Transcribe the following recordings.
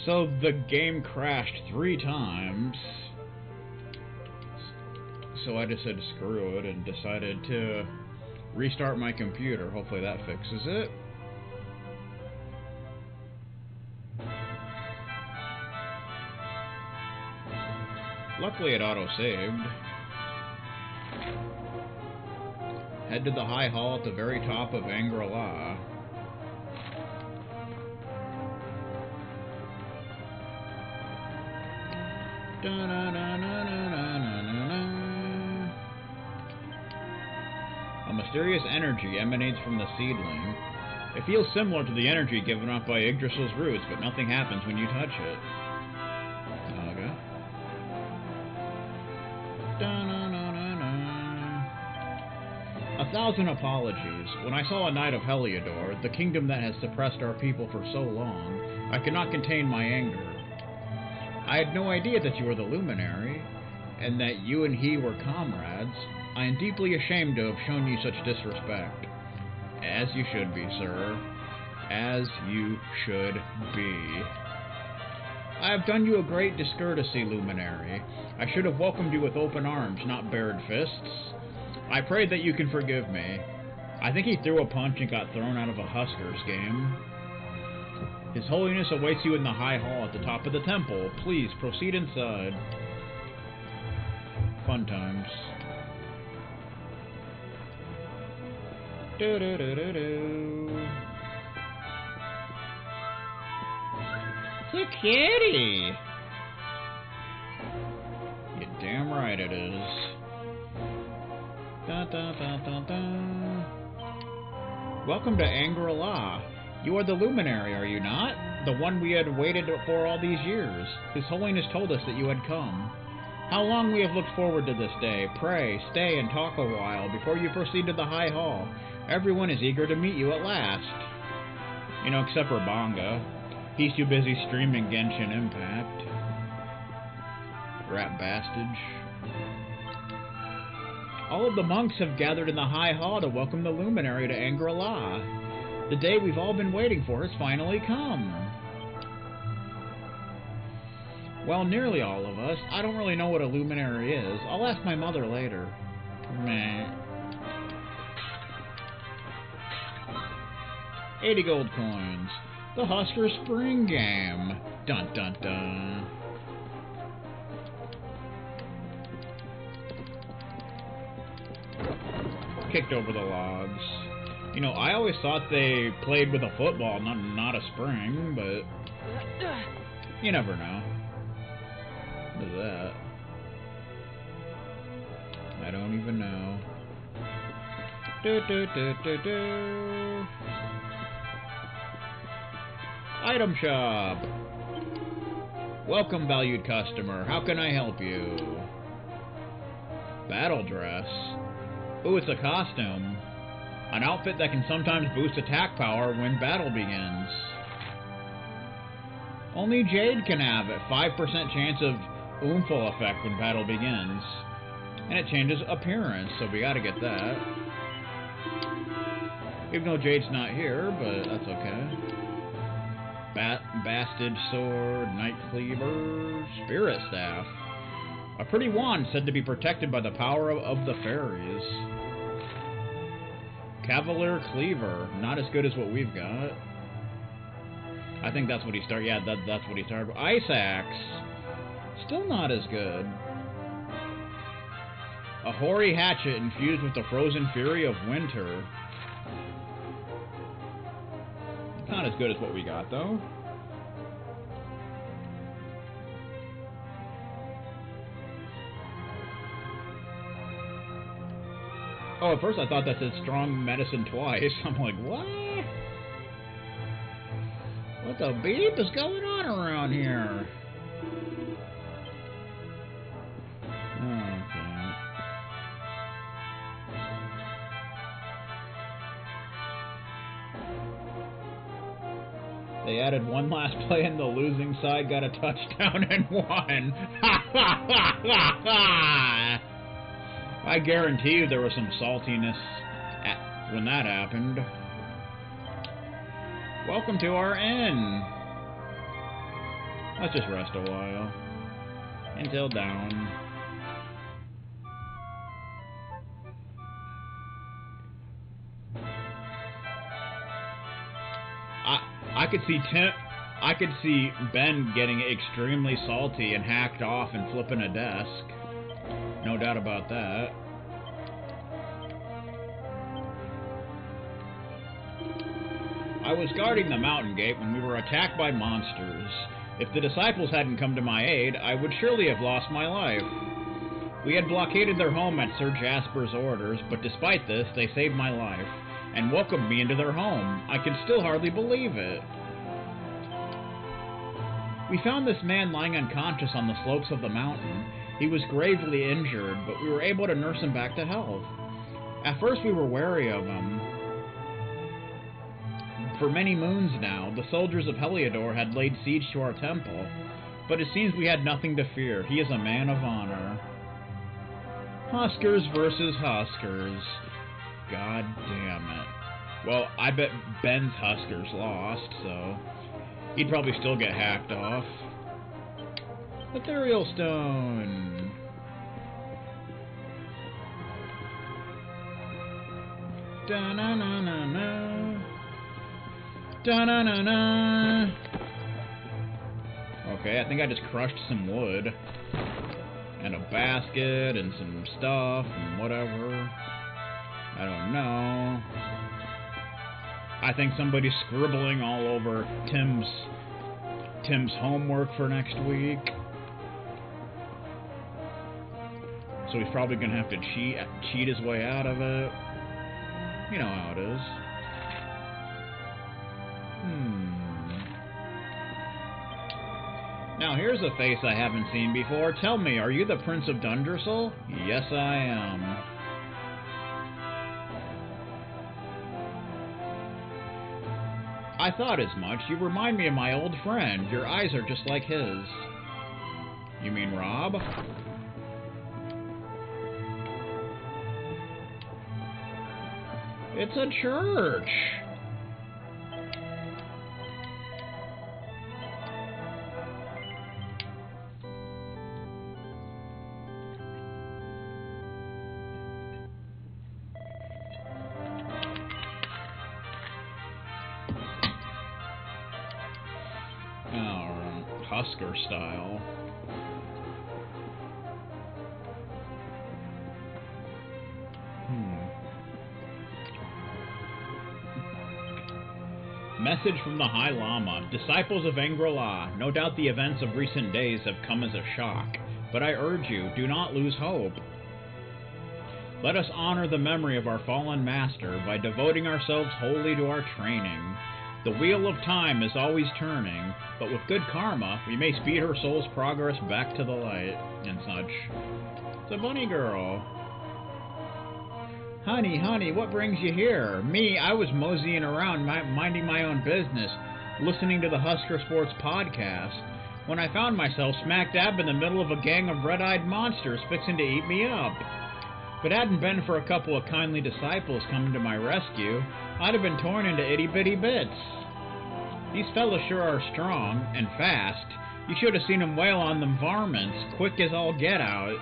So the game crashed 3 times. So I just said screw it and decided to restart my computer. Hopefully that fixes it. Luckily it auto-saved. Head to the high hall at the very top of Angri. A mysterious energy emanates from the seedling. It feels similar to the energy given off by Yggdrasil's roots, but nothing happens when you touch it. Okay. 1,000 apologies. When I saw a Knight of Heliodor, the kingdom that has suppressed our people for so long, I could not contain my anger. I had no idea that you were the Luminary, and that you and he were comrades. I am deeply ashamed to have shown you such disrespect. As you should be, sir. As you should be. I have done you a great discourtesy, Luminary. I should have welcomed you with open arms, not bared fists. I pray that you can forgive me. I think he threw a punch and got thrown out of a Huskers game. His Holiness awaits you in the High Hall at the top of the temple. Please, proceed inside. Fun times. Do-do-do-do-do. It's a kitty! You're damn right it is. Da, da, da, da, da. Welcome to Angri. You are the Luminary, are you not? The one we had waited for all these years. His Holiness told us that you had come. How long we have looked forward to this day. Pray, stay and talk a while before you proceed to the High Hall. Everyone is eager to meet you at last. You know, except for Bonga. He's too busy streaming Genshin Impact. Rat bastage. All of the monks have gathered in the High Hall to welcome the Luminary to Angri. The day we've all been waiting for has finally come. Well, nearly all of us. I don't really know what a Luminary is. I'll ask my mother later. Meh. 80 gold coins. The Husker Spring game. Dun dun dun. Kicked over the logs. You know, I always thought they played with a football, not a spring, but you never know. What is that? I don't even know. Do, do, do, do, do. Item shop. Welcome, valued customer. How can I help you? Battle dress. Ooh, it's a costume. An outfit that can sometimes boost attack power when battle begins. Only Jade can have it. 5% chance of Oomphal effect when battle begins. And it changes appearance, so we gotta get that. Even though Jade's not here, but that's okay. Bastard sword, Night Cleaver, Spirit Staff. A pretty wand said to be protected by the power of the fairies. Cavalier Cleaver, not as good as what we've got. I think that's what he started. Yeah, that's what he started. Ice Axe, still not as good. A hoary hatchet infused with the frozen fury of winter. Not as good as what we got, though. Oh, at first I thought that said strong medicine twice. I'm like, what? What the beep is going on around here? Okay. They added one last play and the losing side got a touchdown and won. Ha ha ha ha ha! I guarantee you there was some saltiness when that happened. Welcome to our inn. Let's just rest a while. Until dawn. I could see Ben getting extremely salty and hacked off and flipping a desk. No doubt about that. I was guarding the mountain gate when we were attacked by monsters. If the disciples hadn't come to my aid, I would surely have lost my life. We had blockaded their home at Sir Jasper's orders, but despite this, they saved my life and welcomed me into their home. I can still hardly believe it. We found this man lying unconscious on the slopes of the mountain. He was gravely injured, but we were able to nurse him back to health. At first we were wary of him. For many moons now, the soldiers of Heliodor had laid siege to our temple, but it seems we had nothing to fear. He is a man of honor. Huskers versus Huskers. God damn it. Well, I bet Ben's Huskers lost, so he'd probably still get hacked off. Ethereal Stone. Da-na-na-na-na. Da-na-na-na. Okay, I think I just crushed some wood. And a basket and some stuff and whatever. I don't know. I think somebody's scribbling all over Tim's homework for next week. So he's probably gonna have to cheat his way out of it. You know how it is. Now here's a face I haven't seen before. Tell me, are you the Prince of Dundersall? Yes, I am. I thought as much. You remind me of my old friend. Your eyes are just like his. You mean Rob? It's a church. Husker style. Message from the High Lama. Disciples of Angri, no doubt the events of recent days have come as a shock, but I urge you, do not lose hope. Let us honor the memory of our fallen master by devoting ourselves wholly to our training. The wheel of time is always turning, but with good karma, we may speed her soul's progress back to the light, and such. It's a bunny girl. Honey, what brings you here? Me, I was moseying around, minding my own business, listening to the Husker Sports podcast, when I found myself smack dab in the middle of a gang of red-eyed monsters fixing to eat me up. If it hadn't been for a couple of kindly disciples coming to my rescue, I'd have been torn into itty-bitty bits. These fellas sure are strong, and fast. You should have seen them wail on them varmints, quick as all get out.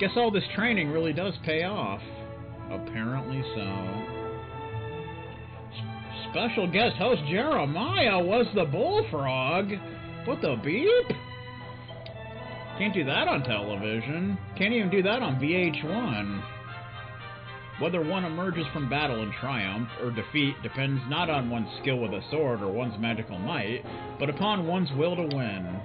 Guess all this training really does pay off. Apparently so. Special guest host Jeremiah was the bullfrog. What the beep? Can't do that on television. Can't even do that on VH1. Whether one emerges from battle in triumph or defeat depends not on one's skill with a sword or one's magical might, but upon one's will to win.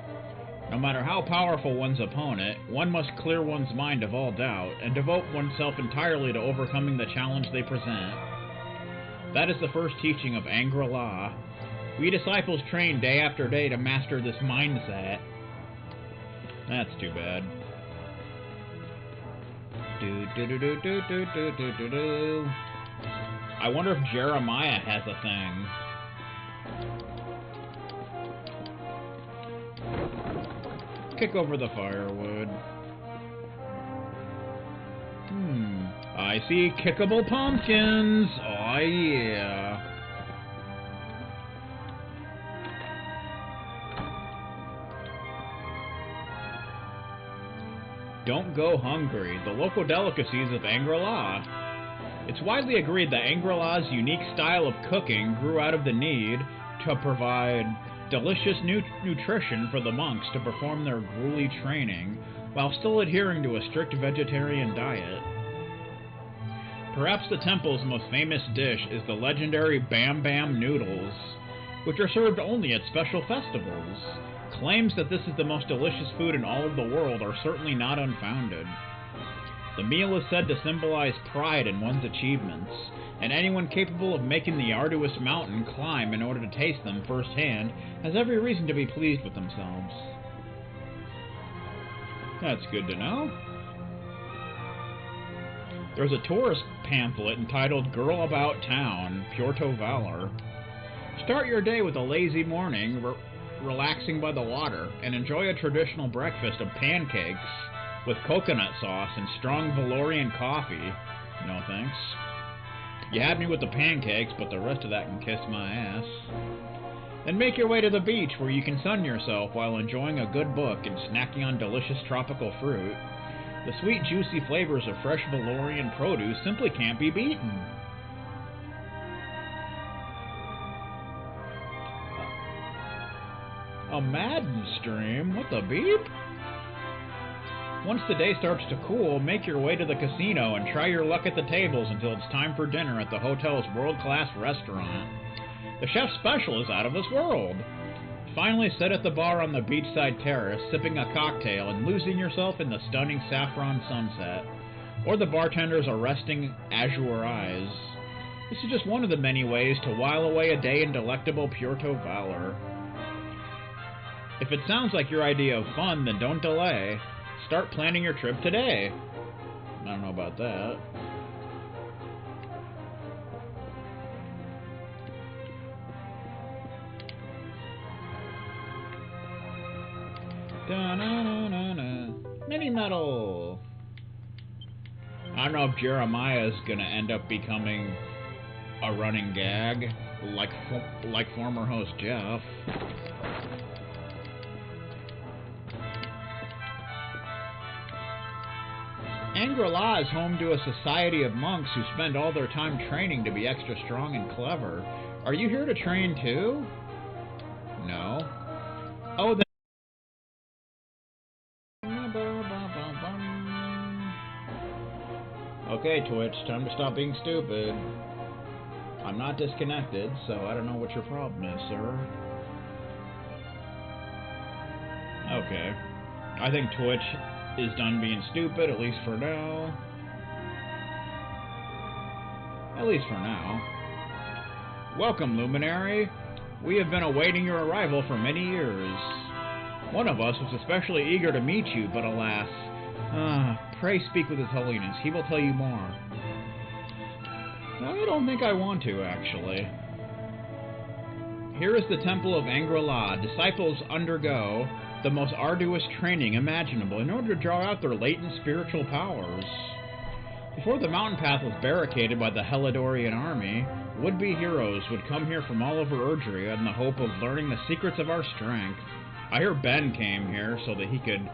No matter how powerful one's opponent, one must clear one's mind of all doubt and devote oneself entirely to overcoming the challenge they present. That is the first teaching of Angri. We disciples train day after day to master this mindset. That's too bad. I wonder if Jeremiah has a thing. Kick over the firewood. I see kickable pumpkins. Oh yeah. don't go hungry, the local delicacies of Angri. It's widely agreed that Angri-La's unique style of cooking grew out of the need to provide delicious nutrition for the monks to perform their grueling training while still adhering to a strict vegetarian diet. Perhaps the temple's most famous dish is the legendary Bam Bam noodles, which are served only at special festivals. Claims that this is the most delicious food in all of the world are certainly not unfounded. The meal is said to symbolize pride in one's achievements, and anyone capable of making the arduous mountain climb in order to taste them firsthand has every reason to be pleased with themselves. That's good to know. There's a tourist pamphlet entitled Girl About Town, Puerto Valor. Start your day with a lazy morning, relaxing by the water, and enjoy a traditional breakfast of pancakes with coconut sauce and strong Valorian coffee. No thanks. You had me with the pancakes, but the rest of that can kiss my ass. Then make your way to the beach where you can sun yourself while enjoying a good book and snacking on delicious tropical fruit. The sweet, juicy flavors of fresh Valorian produce simply can't be beaten. A Madden stream? What the beep? Once the day starts to cool, make your way to the casino and try your luck at the tables until it's time for dinner at the hotel's world-class restaurant. The chef's special is out of this world. Finally sit at the bar on the beachside terrace, sipping a cocktail and losing yourself in the stunning saffron sunset, or the bartender's arresting azure eyes. This is just one of the many ways to while away a day in delectable Puerto Valor. If it sounds like your idea of fun, then don't delay. Start planning your trip today. I don't know about that. Da-na-na-na-na. Mini medal. I don't know if Jeremiah is gonna end up becoming a running gag, like former host Jeff. Angri is home to a society of monks who spend all their time training to be extra strong and clever. Are you here to train too? No. Oh, then. Okay, Twitch, time to stop being stupid. I'm not disconnected, so I don't know what your problem is, sir. Okay. I think Twitch is done being stupid, at least for now. At least for now. Welcome, Luminary. We have been awaiting your arrival for many years. One of us was especially eager to meet you, but alas. Pray speak with His Holiness. He will tell you more. I don't think I want to, actually. Here is the Temple of Angri. Disciples undergo the most arduous training imaginable in order to draw out their latent spiritual powers. Before the mountain path was barricaded by the Helidorian army, would-be heroes would come here from all over Erdrea in the hope of learning the secrets of our strength. I hear Ben came here so that he could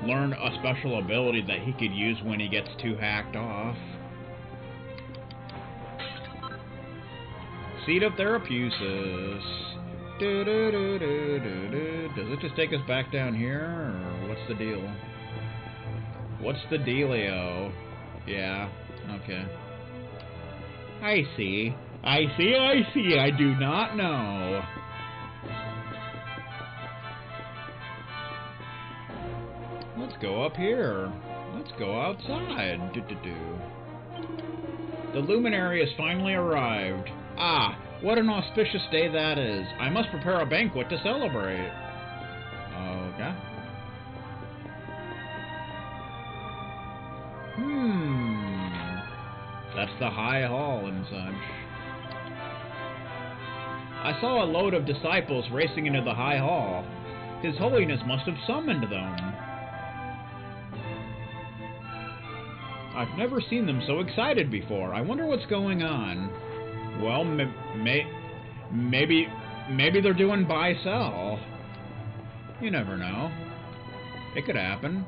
learn a special ability that he could use when he gets too hacked off. Seat of Therapusis. Does it just take us back down here, or what's the deal? What's the dealio? Yeah, okay. I see. I do not know. Let's go up here. Let's go outside. The luminary has finally arrived. Ah, what an auspicious day that is. I must prepare a banquet to celebrate. Okay. That's the High Hall and such. I saw a load of disciples racing into the High Hall. His Holiness must have summoned them. I've never seen them so excited before. I wonder what's going on. Well, maybe they're doing buy-sell. You never know. It could happen.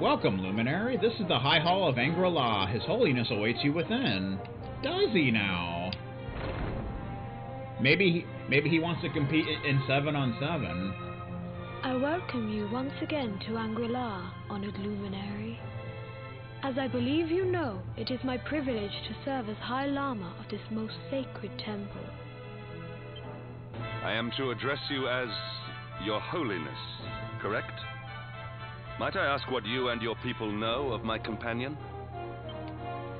Welcome, Luminary. This is the High Hall of Angri. His Holiness awaits you within. Does he now? Maybe he wants to compete in 7-on-7. I welcome you once again to Angri, honored Luminary. As I believe you know, it is my privilege to serve as High Lama of this most sacred temple. I am to address you as Your Holiness, correct? Might I ask what you and your people know of my companion?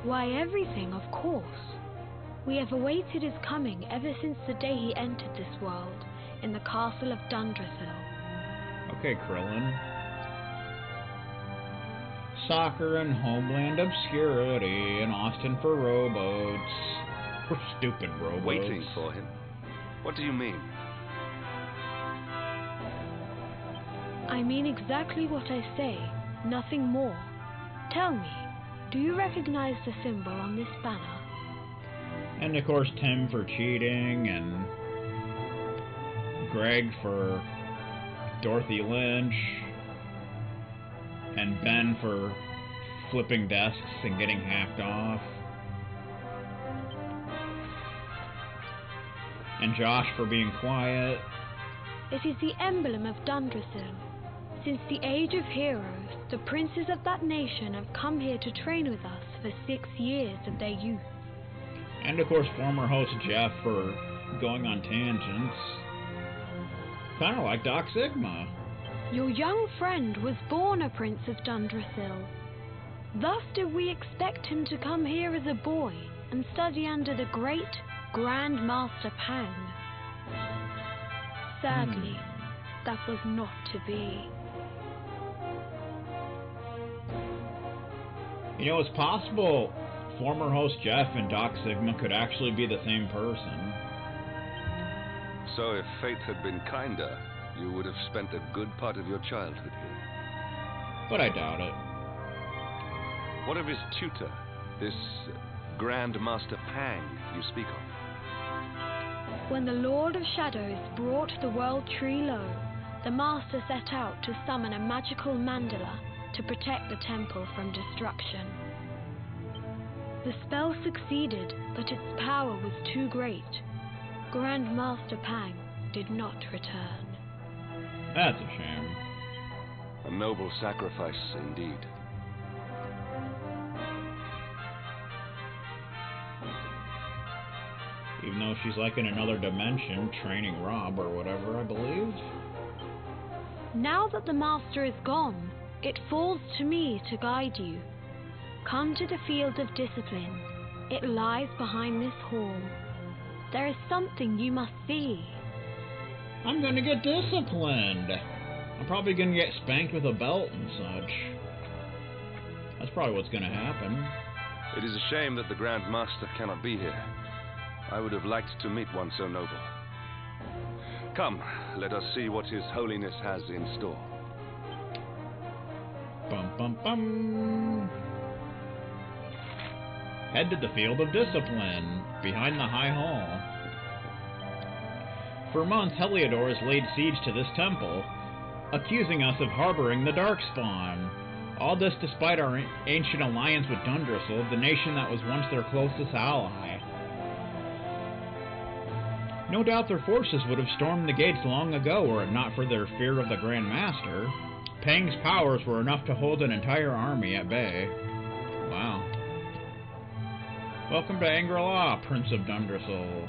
Why, everything, of course. We have awaited his coming ever since the day he entered this world, in the castle of Dundrasil. Okay, Krillin. Soccer and Homeland Obscurity, and Austin for rowboats. For stupid rowboats. Waiting for him? What do you mean? I mean exactly what I say, nothing more. Tell me, do you recognize the symbol on this banner? And of course Tim for cheating, and Greg for Dorothy Lynch, and Ben for flipping desks and getting hacked off, and Josh for being quiet. It is the emblem of Dundrasil. Since the age of heroes, the princes of that nation have come here to train with us for 6 years of their youth. And of course former host Jeff for going on tangents. Kinda like Doc Sigma. Your young friend was born a prince of Dundrasil. Thus did we expect him to come here as a boy and study under the great Grand Master Pang. Sadly, that was not to be. You know, it's possible former host Jeff and Doc Sigma could actually be the same person. So if fate had been kinder, you would have spent a good part of your childhood here. But I doubt it. What of his tutor, this Grand Master Pang you speak of? When the Lord of Shadows brought the World Tree low, the Master set out to summon a magical mandala to protect the temple from destruction. The spell succeeded, but its power was too great. Grand Master Pang did not return. That's a shame. A noble sacrifice indeed. Even though she's like in another dimension, training Rob or whatever, I believe. Now that the Master is gone, it falls to me to guide you. Come to the field of discipline. It lies behind this hall. There is something you must see. I'm gonna get disciplined. I'm probably gonna get spanked with a belt and such. That's probably what's gonna happen. It is a shame that the Grand Master cannot be here. I would have liked to meet one so noble. Come, let us see what His Holiness has in store. Bum bum bum. Head to the field of discipline, behind the High Hall. For months, Heliodor has laid siege to this temple, accusing us of harboring the Darkspawn. All this despite our ancient alliance with Dundrasil, the nation that was once their closest ally. No doubt their forces would have stormed the gates long ago were it not for their fear of the Grand Master. Pang's powers were enough to hold an entire army at bay. Wow. Welcome to Angri, Prince of Dundrasil.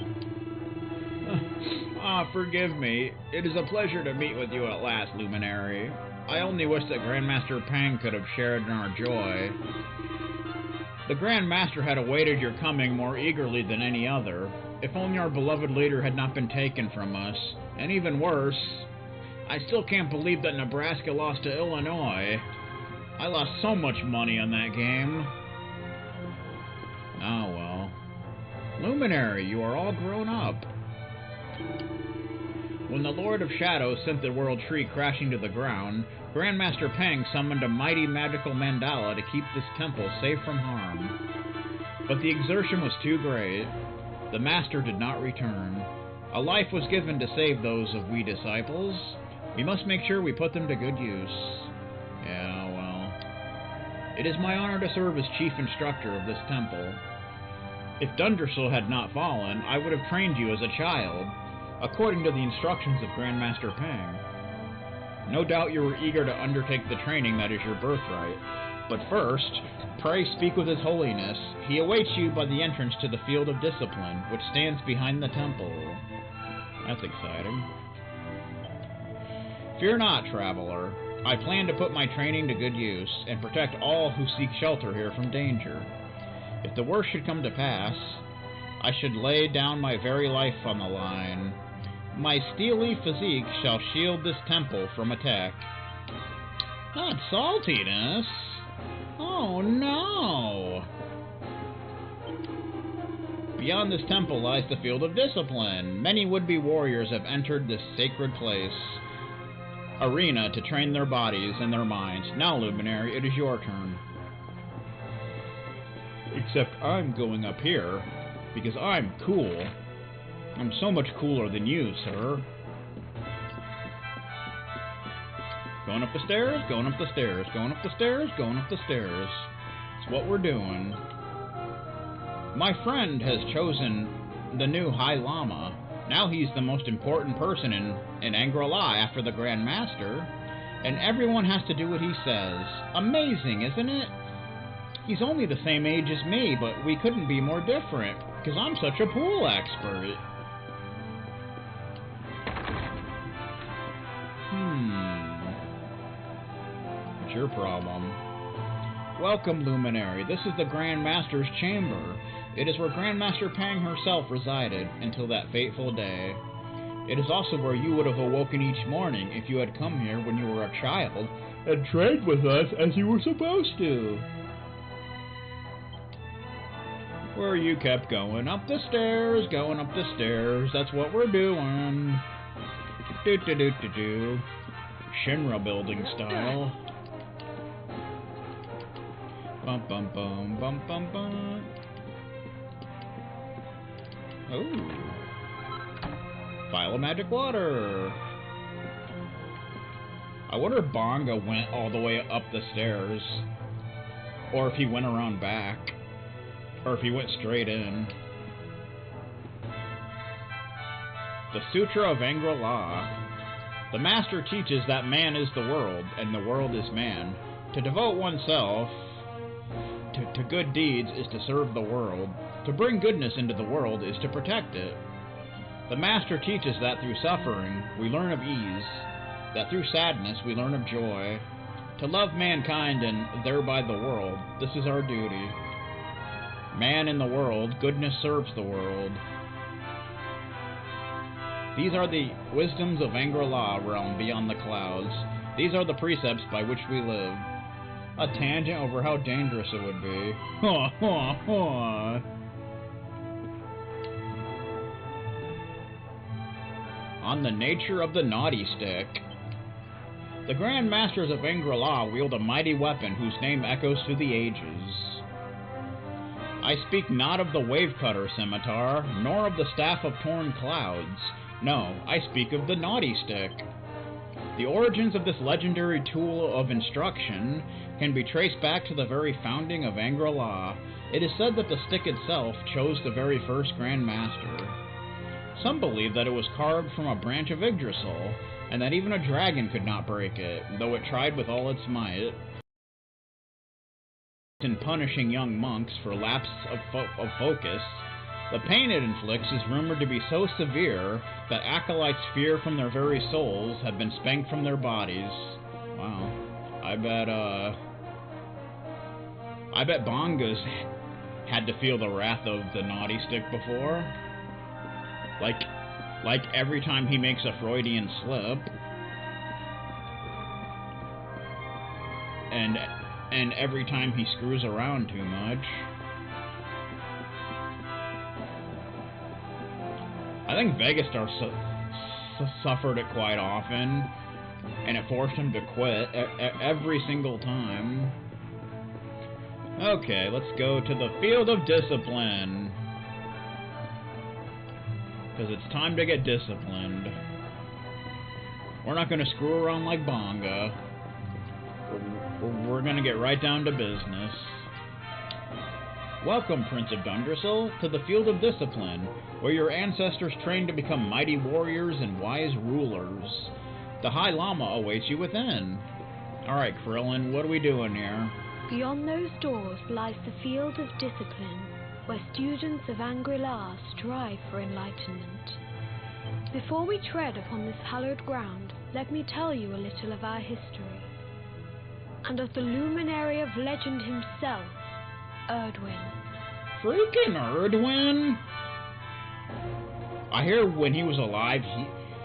Forgive me. It is a pleasure to meet with you at last, Luminary. I only wish that Grandmaster Pang could have shared in our joy. The Grand Master had awaited your coming more eagerly than any other. If only our beloved leader had not been taken from us. And even worse, I still can't believe that Nebraska lost to Illinois. I lost so much money on that game. Oh well. Luminary, you are all grown up. When the Lord of Shadows sent the World Tree crashing to the ground, Grandmaster Pang summoned a mighty magical mandala to keep this temple safe from harm. But the exertion was too great. The Master did not return. A life was given to save those of we disciples. We must make sure we put them to good use. Yeah, well. It is my honor to serve as chief instructor of this temple. If Dundersel had not fallen, I would have trained you as a child, according to the instructions of Grandmaster Pang. No doubt you were eager to undertake the training that is your birthright. But first, pray speak with His Holiness. He awaits you by the entrance to the Field of Discipline, which stands behind the temple. That's exciting. Fear not, traveler. I plan to put my training to good use, and protect all who seek shelter here from danger. If the worst should come to pass, I should lay down my very life on the line. My steely physique shall shield this temple from attack. Not saltiness. Oh no! Beyond this temple lies the Field of Discipline. Many would-be warriors have entered this sacred arena to train their bodies and their minds. Now, Luminary, it is your turn. Except I'm going up here, because I'm cool. I'm so much cooler than you, sir. Going up the stairs, going up the stairs, going up the stairs, going up the stairs. It's what we're doing. My friend has chosen the new High Lama. Now he's the most important person in Angri after the Grand Master, and everyone has to do what he says. Amazing, isn't it? He's only the same age as me, but we couldn't be more different, because I'm such a pool expert. What's your problem? Welcome, Luminary. This is the Grand Master's chamber. It is where Grandmaster Pang herself resided until that fateful day. It is also where you would have awoken each morning if you had come here when you were a child and trained with us as you were supposed to. Where you kept going up the stairs, going up the stairs. That's what we're doing. Do-do-do-do-do. Shinra building style. Bum bum bum bum bum bum. Oh. Vial of magic water. I wonder if Bonga went all the way up the stairs. Or if he went around back. Or if he went straight in. The Sutra of Angri. The Master teaches that man is the world, and the world is man. To devote oneself to good deeds is to serve the world. To bring goodness into the world is to protect it. The Master teaches that through suffering, we learn of ease, that through sadness, we learn of joy. To love mankind and thereby the world, this is our duty. Man in the world, goodness serves the world. These are the wisdoms of Angri realm beyond the clouds. These are the precepts by which we live. A tangent over how dangerous it would be. On the nature of the naughty stick. The Grand Masters of Angri wield a mighty weapon whose name echoes through the ages. I speak not of the Wave Cutter Scimitar, nor of the Staff of Torn Clouds. No, I speak of the naughty stick. The origins of this legendary tool of instruction can be traced back to the very founding of Angri. It is said that the stick itself chose the very first Grand Master. Some believe that it was carved from a branch of Yggdrasil, and that even a dragon could not break it, though it tried with all its might. In punishing young monks for lapse of focus, the pain it inflicts is rumored to be so severe that acolytes fear from their very souls have been spanked from their bodies. Wow. I bet Bonga's had to feel the wrath of the naughty stick before. Like every time he makes a Freudian slip. And every time he screws around too much. I think Vegastar suffered it quite often, and it forced him to quit every single time. Okay, let's go to the Field of Discipline. Because it's time to get disciplined. We're not going to screw around like Bonga. We're gonna get right down to business. Welcome, Prince of Dundrasil, to the Field of Discipline, where your ancestors trained to become mighty warriors and wise rulers. The High Lama awaits you within. Alright, Krillin, what are we doing here? Beyond those doors lies the Field of Discipline, where students of Angri strive for enlightenment. Before we tread upon this hallowed ground, let me tell you a little of our history, and of the luminary of legend himself, Erdwin. Freaking Erdwin! I hear when he was alive,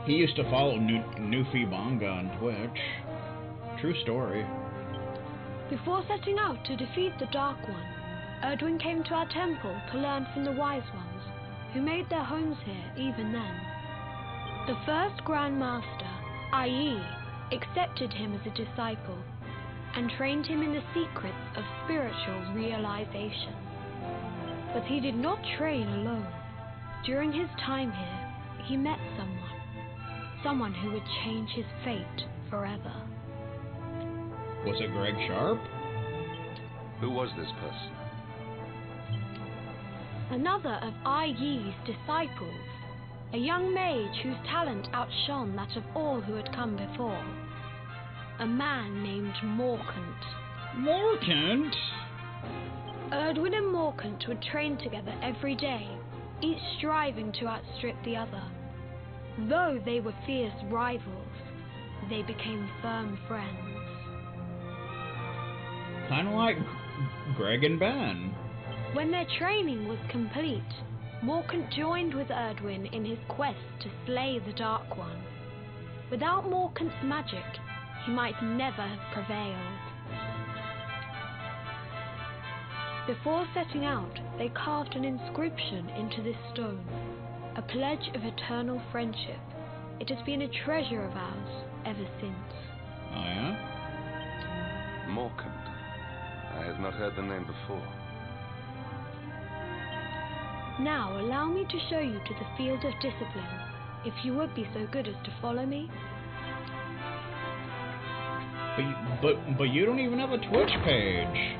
he used to follow Nufi Bonga on Twitch. True story. Before setting out to defeat the Dark One, Erdwin came to our temple to learn from the Wise Ones, who made their homes here even then. The first Grand Master, i.e., accepted him as a disciple, and trained him in the secrets of spiritual realization. But he did not train alone. During his time here, he met someone who would change his fate forever. Was it Greg Sharp? Who was this person? Another of Ai Yi's disciples, a young mage whose talent outshone that of all who had come before. A man named Morkant. Morkant? Erdwin and Morkant would train together every day, each striving to outstrip the other. Though they were fierce rivals, they became firm friends. Kind of like Greg and Ben. When their training was complete, Morkant joined with Erdwin in his quest to slay the Dark One. Without Morkant's magic, he might never have prevailed. Before setting out, they carved an inscription into this stone, a pledge of eternal friendship. It has been a treasure of ours ever since. Oh, yeah? Morkant. I have not heard the name before. Now allow me to show you to the Field of Discipline, if you would be so good as to follow me. But you don't even have a Twitch page.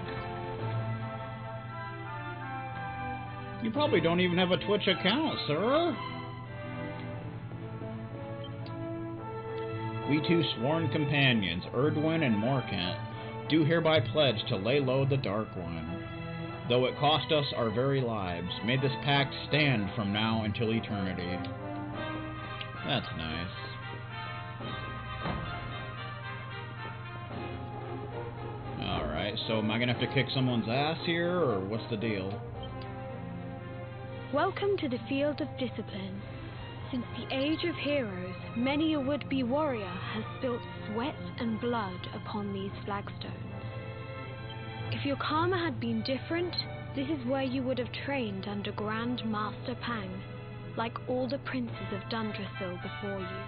You probably don't even have a Twitch account, sir. We two sworn companions, Erdwin and Morkant, do hereby pledge to lay low the Dark One. Though it cost us our very lives, may this pact stand from now until eternity. That's nice. Alright, so am I gonna have to kick someone's ass here, or what's the deal? Welcome to the Field of Discipline. Since the Age of Heroes, many a would-be warrior has spilt sweat and blood upon these flagstones. If your karma had been different, this is where you would have trained under Grand Master Pang, like all the princes of Dundrasil before you.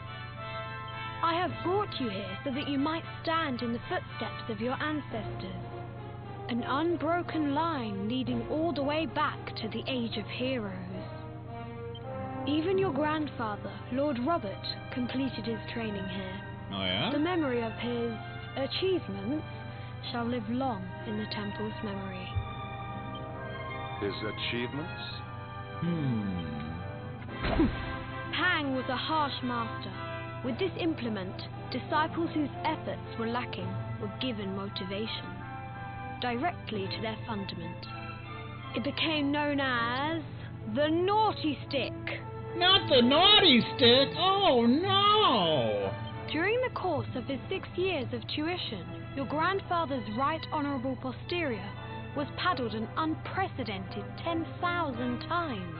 I have brought you here so that you might stand in the footsteps of your ancestors, an unbroken line leading all the way back to the Age of Heroes. Even your grandfather, Lord Robert, completed his training here. Oh, yeah? The memory of his achievements shall live long in the temple's memory. His achievements? Pang was a harsh master. With this implement, disciples whose efforts were lacking were given motivation, directly to their fundament. It became known as the Naughty Stick. Not the Naughty Stick! Oh, no! During the course of his 6 years of tuition, your grandfather's right honourable posterior was paddled an unprecedented 10,000 times.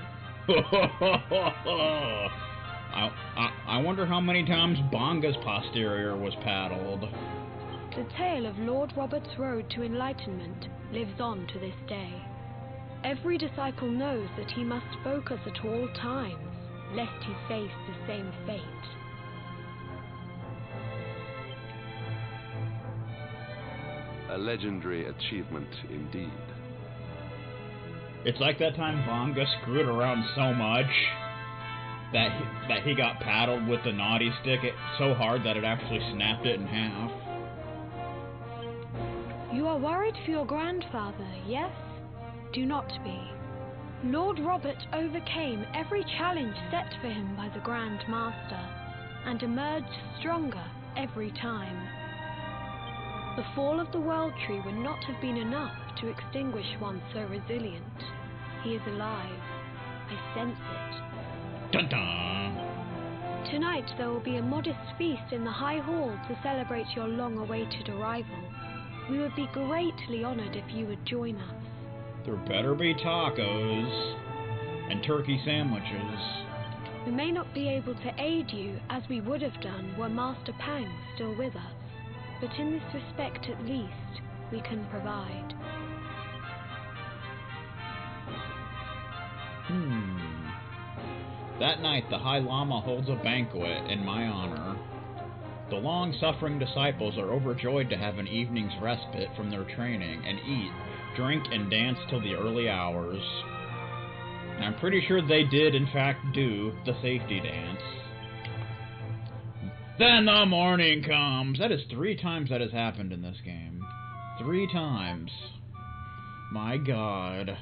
I wonder how many times Bonga's posterior was paddled. The tale of Lord Robert's road to enlightenment lives on to this day. Every disciple knows that he must focus at all times, lest he face the same fate. A legendary achievement indeed. It's like that time Bonga screwed around so much that he got paddled with the Naughty Stick so hard that it actually snapped it in half. You are worried for your grandfather, yes? Do not be. Lord Robert overcame every challenge set for him by the Grand Master, and emerged stronger every time. The fall of the World Tree would not have been enough to extinguish one so resilient. He is alive. I sense it. Dun dun! Tonight there will be a modest feast in the High Hall to celebrate your long-awaited arrival. We would be greatly honored if you would join us. There better be tacos and turkey sandwiches. We may not be able to aid you as we would have done were Master Pang still with us, but in this respect at least, we can provide. That night the High Lama holds a banquet in my honor. The long-suffering disciples are overjoyed to have an evening's respite from their training and eat, drink, and dance till the early hours. And I'm pretty sure they did, in fact, do the safety dance. Then the morning comes. That is 3 times that has happened in this game. 3 times. My God.